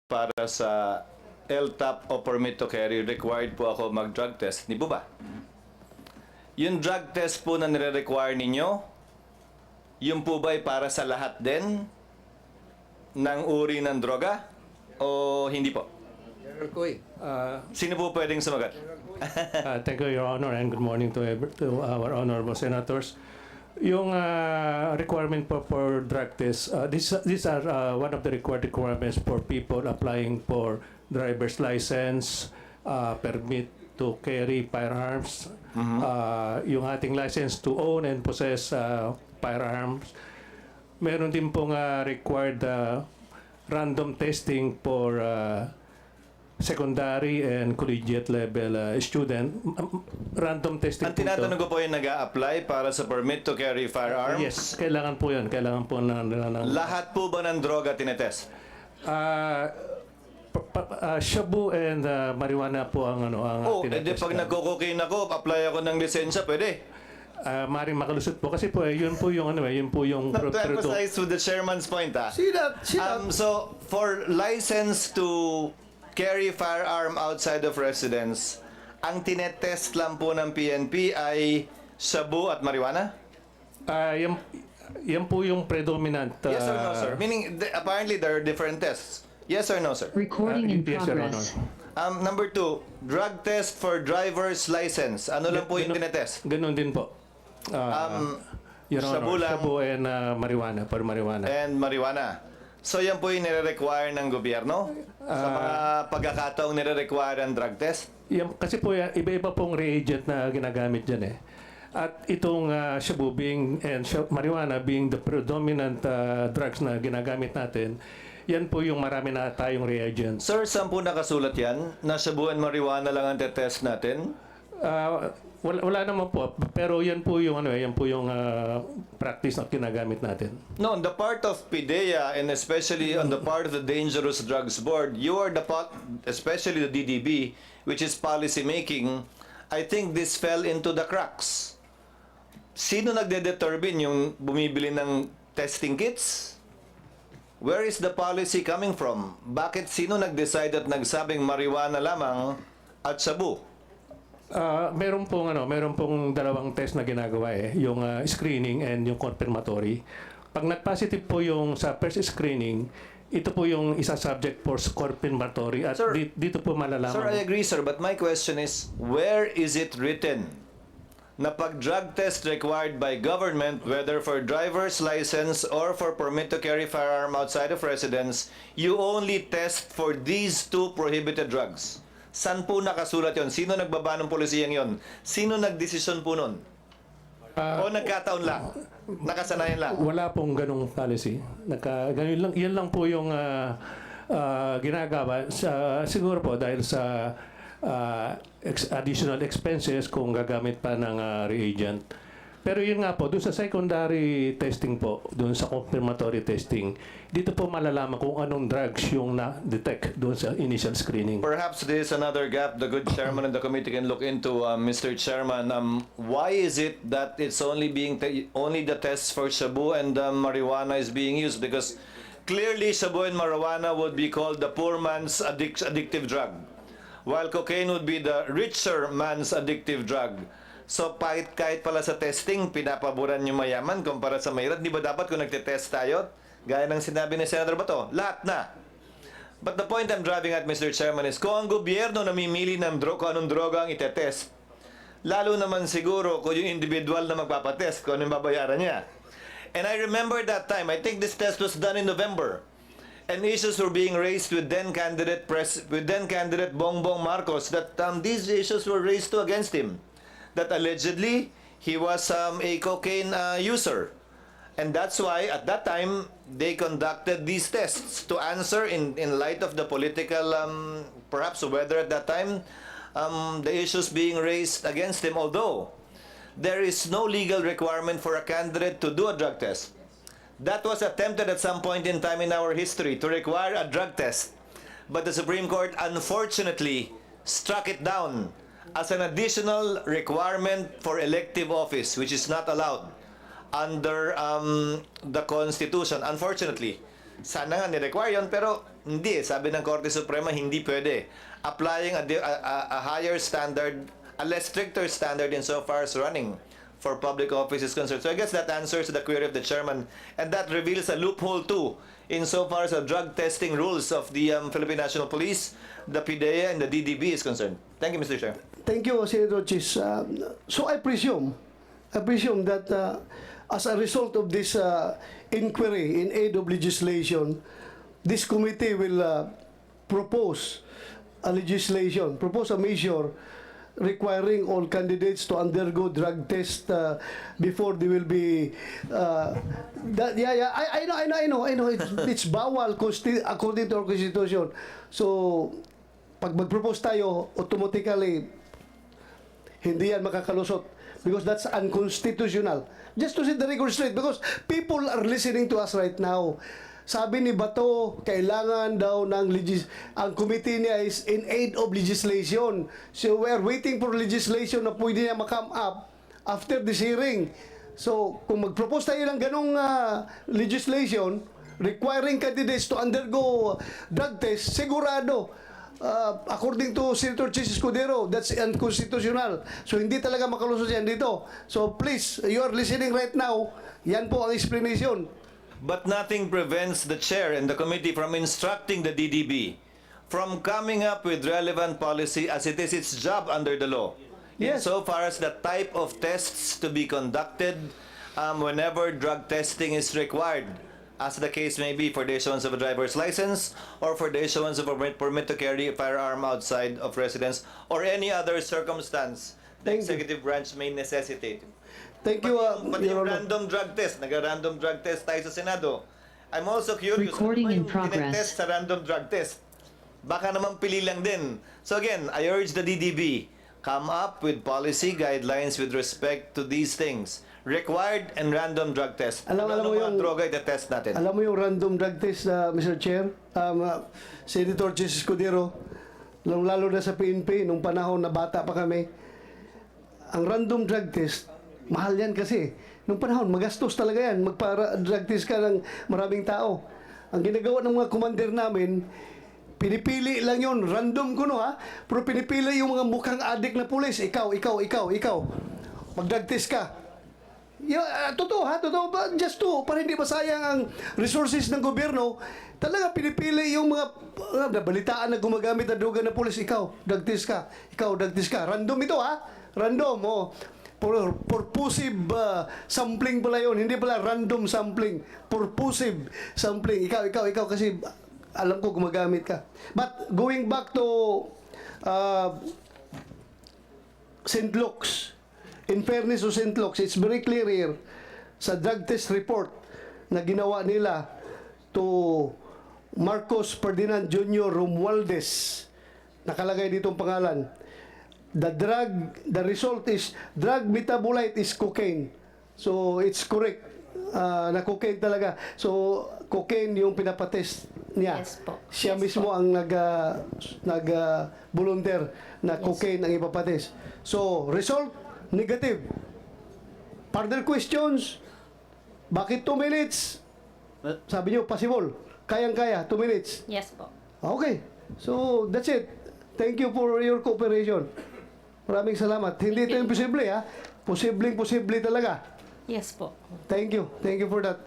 para sa LTAP o permit to carry, required po ako mag-drug test. Di po ba? Yung drug test po na nire-require ninyo, yung po ba ay para sa lahat din ng uri ng droga? O hindi po? General Koy. Sino po pwedeng sumagot? Thank you, Your Honor, and good morning to our honorable senators. Yung requirement for drug test, these are one of the requirements for people applying for driver's license, permit to carry firearms, yung ating license to own and possess firearms. Meron din pong required random testing for secondary and collegiate level student. Random testing. Ang tinatanong ko po yung nag-a-apply para sa permit to carry firearms? Yes, kailangan po yun. Kailangan po Lahat po ba ng droga tinetest? shabu and marijuana po ang Edi pag nagko-cocaine ako, apply ako ng lisensya, pwede? maring makalusot po kasi po yun po yung yun po yung To emphasize with the chairman's point, so for license to carry firearm outside of residence, ang tinetest lang po ng PNP ay shabu at marijuana? yan po yung predominant. Yes or no, sir? Meaning, apparently there are different tests. Yes or no, sir? Recording in yes, Your progress. Number 2, drug test for driver's license. Ano lang po yung tinetest? Ganun din po. Your shabu Honor, lang. shabu and marijuana, for marijuana. And marijuana. So yan po yung nire-require ng gobyerno sa mga pagkakataong nire-require ang drug test? Yan, kasi po iba-iba pong reagent na ginagamit dyan eh. At itong shabu and marijuana being the predominant drugs na ginagamit natin, yan po yung marami na tayong reagents. Sir, saan po nakasulat yan? Na shabu and marijuana lang ang test natin? Wala naman po, pero yan po yung practice na ginagamit natin. No, on the part of PIDEA and especially on the part of the Dangerous Drugs Board, you are the part, especially the DDB, which is policy making. I think this fell into the cracks. Sino nagde-determine yung bumibili ng testing kits? Where is the policy coming from? Bakit sino nag-decide at nagsabing marijuana lamang at shabu? Meron pong dalawang test na ginagawa yung screening and yung confirmatory. Pag nag-positive po yung sa first screening, ito po yung isa subject for confirmatory at Sir, dito po malalaman. Sir, I agree, sir, but my question is, where is it written na pag drug test required by government, whether for driver's license or for permit to carry firearm outside of residence, you only test for these two prohibited drugs? Saan po nakasulat yon? Sino nagbaba ng polisiyang yon? Sino nagdesisyon po nun? O nagkataon lang? Nakasanayan lang? Wala pong ganong policy. Ganun lang, yan lang po yung ginagawa. Siguro po dahil sa additional expenses kung gagamit pa ng reagent. Pero yun nga po, doon sa secondary testing po, doon sa confirmatory testing, dito po malalaman kung anong drugs yung na-detect doon sa initial screening. Perhaps there is another gap the good chairman of the committee can look into, Mr. Chairman. Why is it that it's only only the tests for shabu and marijuana is being used? Because clearly shabu and marijuana would be called the poor man's addictive drug, while cocaine would be the richer man's addictive drug. So, kahit pala sa testing, pinapaboran yung mayaman kumpara sa mahirap. Di ba dapat kung nagtitest tayo, gaya ng sinabi ni Senator Bato, lahat na. But the point I'm driving at, Mr. Chairman, is kung ang gobyerno namimili ng kung anong droga ang itetest, lalo naman siguro kung yung individual na magpapatest, kung anong babayaran niya. And I remember that time, I think this test was done in November, and issues were being raised with then candidate Bongbong Marcos that these issues were raised to against him. That allegedly he was a cocaine user, and that's why at that time they conducted these tests to answer in light of the political perhaps weather at that time, the issues being raised against him. Although there is no legal requirement for a candidate to do a drug test, that was attempted at some point in time in our history to require a drug test, but the Supreme Court unfortunately struck it down as an additional requirement for elective office, which is not allowed under the Constitution, unfortunately. Sana nga ni-require yun, pero hindi. Sabi ng Korte Suprema, hindi pwede. Applying a higher standard, a less stricter standard insofar as running for public office is concerned. So I guess that answers the query of the chairman, and that reveals a loophole too insofar as the drug testing rules of the Philippine National Police, the PDEA, and the DDB is concerned. Thank you, Mr. Chair. Thank you, Senator Chiz. So I presume that as a result of this inquiry in aid of legislation, this committee will propose a measure requiring all candidates to undergo drug test before they will be. I know. It's bawal according to our constitution. So, pag mag-propose tayo, automatically, hindi yan makakalusot because that's unconstitutional. Just to set the record straight, because people are listening to us right now. Sabi ni Bato, kailangan daw ng ang committee niya is in aid of legislation. So we are waiting for legislation na pwede niya ma-come up after this hearing. So kung mag-propose tayo ng ganong legislation requiring candidates to undergo drug test, sigurado, according to Senator Chiz Escudero, that's unconstitutional. So hindi talaga makalusot yan dito. So please, you are listening right now, yan po ang explanation. But nothing prevents the chair and the committee from instructing the DDB from coming up with relevant policy as it is its job under the law. Yes. Insofar as the type of tests to be conducted whenever drug testing is required, as the case may be for the issuance of a driver's license or for the issuance of a permit to carry a firearm outside of residence or any other circumstance the Thank you. executive branch may necessitate. Thank you, Pati Your yung Honor. random drug test, nag-random drug test tayo sa Senado. I'm also curious, Recording in ano ba yung progress. tinetest sa random drug test? Baka naman pili lang din. So again, I urge the DDB, come up with policy guidelines with respect to these things. Required and random drug test. Alam Ano mo mga yung- droga itetest natin? Alam mo yung random drug test, Mr. Chair? Senator Chiz Escudero, lalo na sa PNP, nung panahon na bata pa kami, ang random drug test, mahal yan kasi. Nung panahon, magastos talaga yan. Magpa-drug test ka ng maraming tao. Ang ginagawa ng mga commander namin, pinipili lang yun. Random ko ha. Pero pinipili yung mga mukhang adik na pulis. Ikaw. Mag-drug test ka. Totoo. Just to, para hindi masayang ang resources ng gobyerno, talaga pinipili yung mga nabalitaan na gumagamit na droga na pulis. Ikaw, drug test ka. Random ito Random, purposive sampling pala yun. Hindi pala random sampling. Purposive sampling. Ikaw kasi alam ko gumagamit ka. But going back to St. Luke's, in fairness to St. Luke's, it's very clear here sa drug test report na ginawa nila to Marcos Ferdinand Jr. Romualdez. Nakalagay dito ang pangalan. The result is drug metabolite is cocaine. So it's correct na cocaine talaga. So cocaine yung pinapatest niya. Yes po. Siya Yes mismo po. ang volunteer na cocaine ang ipapatest. So result negative. Further questions? Bakit 2 minutes? Sabi niyo possible. Kayang-kaya 2 minutes. Yes po. Okay. So, that's it. Thank you for your cooperation. Maraming salamat. Hindi ito imposible, Posibleng-posible talaga. Yes po. Thank you. Thank you for that.